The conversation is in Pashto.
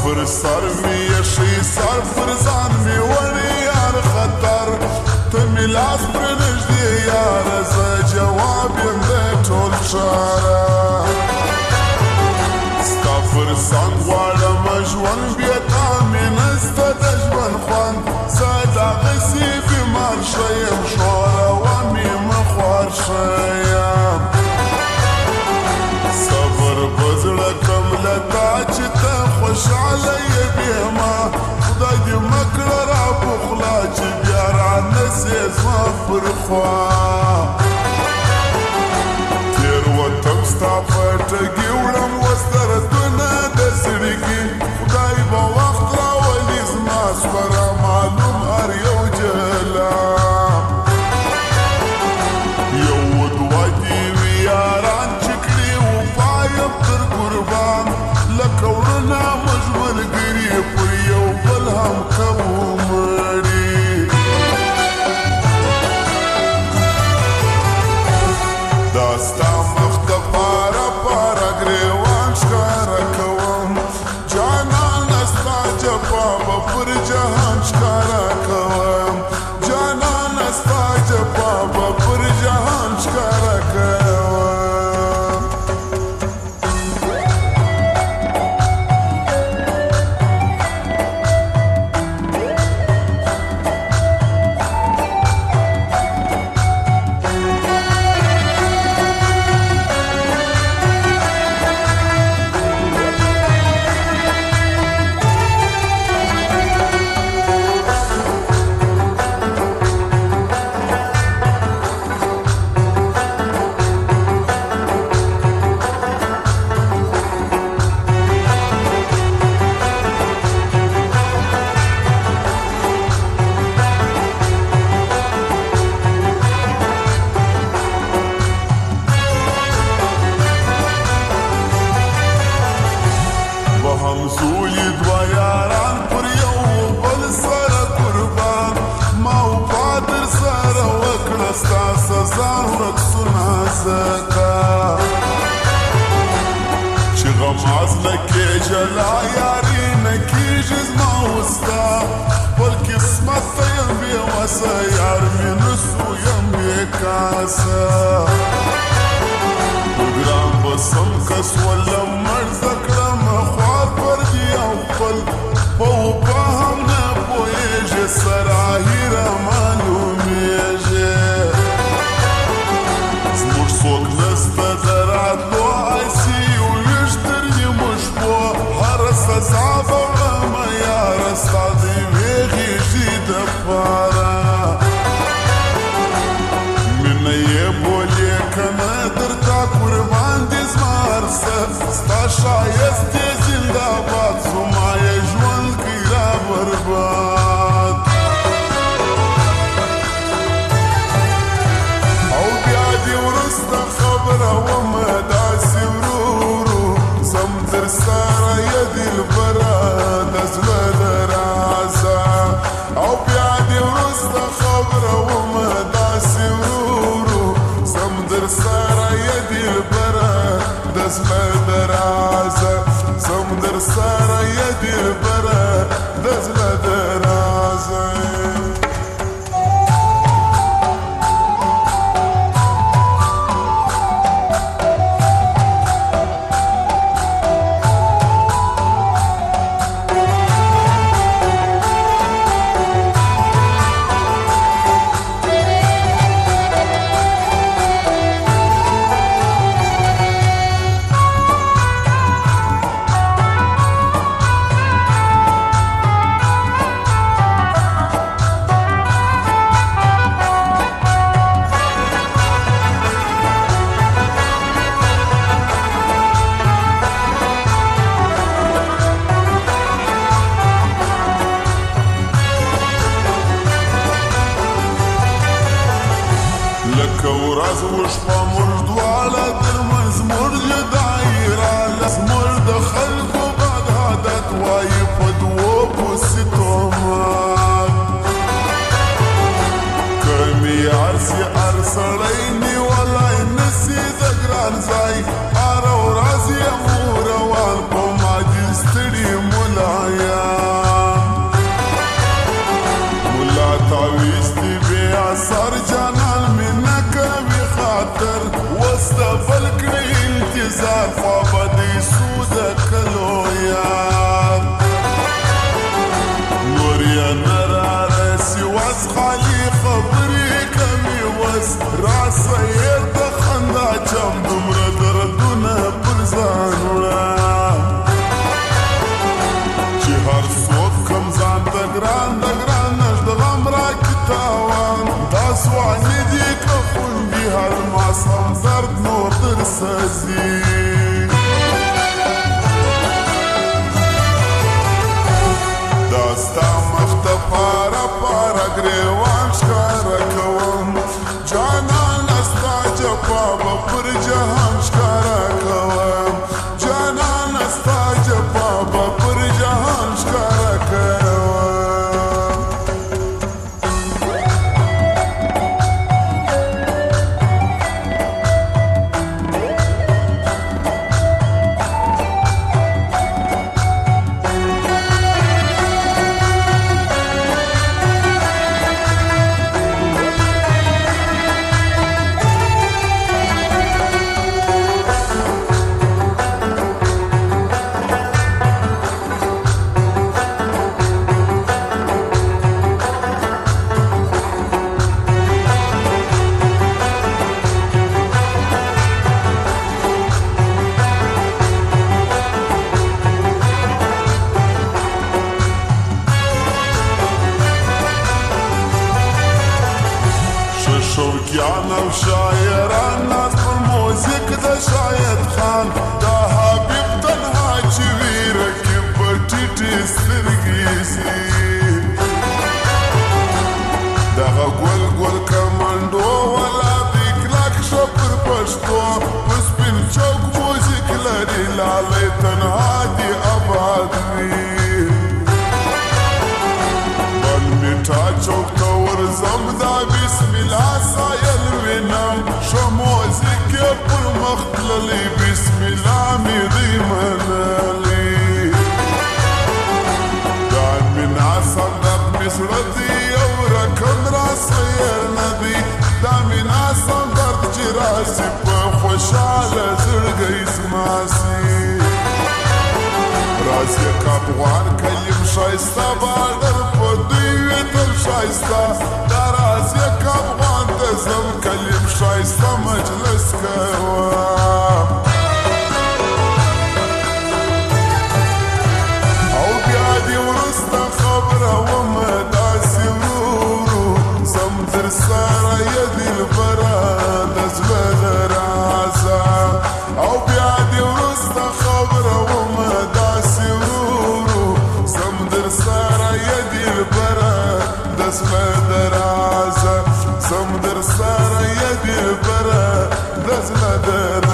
پر سر می یشی سر پر ځان می وړي یار خطر ته می لاس پر نږدې یار زه جواب یم د ټول ښاره ستا پر ځان غواړم ژوند بیا تا مې نسته د ژوند خوند زه دغسې بیمار ښه یم ښوروه مې مه خوار ښه یم صبر په زړه کړم له تا چې ته خوشحاله یې بېما خدای دې مه کړه را پخلا چې بیا رانسې زما پر خوا تېروتم ستا په ټګي وړم اوس دردونه د زړګي خدای به وخت راولي زما سپره معلوم هر یو جلا یو دوه دې وي یاران چې کړي وفا یم تر قربان لکه وړونه موږ ملګري پر یو بل هم کوو مړي دا ستا مخ ته پاره پاره ګریوان ښکاره کوم جانانه ستا جفا به پر جهان ښکاره کوم جانانه ستا جفا به پر جهان ښکاره کوم همزولی دوه یاران پر یو بل سره قربان ما وفا در سره وکړه ستا سزا ورک سونه ځکه چې غماز نه کېږه لا یاري نه کېږي زما وستا خپل قسمت ته یم بېوسه یار مې نه سو یم بېکاسه ګران به سم کس ولم مړ زه کړم خوار پر دي او خپل په وفا هم نه پوهېږې سراهي را معلومېږې زموږ څوک نسته د راتلو آیسي یو ویښ تر نیمو شپو هره سزا به وړمه یاره ستا د یوې غېږې دپاره مینه یې بولې که نه درته قربان دي زما هر څه ستا ښایست یې زنده‌باد زما یې ژوند کړي را برباد او بیا دې وروسته خبره ومه داسې ورو ورو ځم در سره یې دلبره د زړه د رازه او بیا دې وروسته خبره ومه داسې ورو ورو ځم در سره یې دلبره د زړه د رازه ځم در سره یې دلبره د زړه د رازه انتظار فابدي سودك لويا نور يا نرى راسي واسخالي خبري كمي وس راسا يدخلنا جم دمر دردنا برزانونا جهر صوت كم زان دقران اشتغم راكتاوان داسواني ديك افندي هالمعصم زرد نور درسازي داستا مخت پارا گریوان شکارا کوم جانان استا جوابا پر جهان شکارا کوم جانان استا جوابا پر جهان شکارا کوم شوقيانا وشايران ناس بالموزيك دا شايد خان دا حبيب تنها جويرك بتيتي سرقيسي دا قول كماندو ولا ديك لك شبر بشتو بس بين شوق موزيك لدي لالي تنها دي أبادوي بالميتا شوق تور زمدا بسم الله سايل وينام شو موزيك يبر مختللي بسم الله ميضي منالي دان من عصر دب مصرتي يوركم راسير ندي دان من عصر درد جراسي بخوشالة زرقي اسماسي راسي كابوان كيم شايستا بالر بديوة الشايستا دراسي كابوان تزم كيم شايستا مجلس كوا او بيادي ورستا خبرة ومداسي ورورو زمدر سارة يدي البرا دزبل راسا او بيادي ورستا خبرة ومداسي ورورو زمدر سارة يدي البرا دزبل راسا زمدر سارة يدي البرا دزبل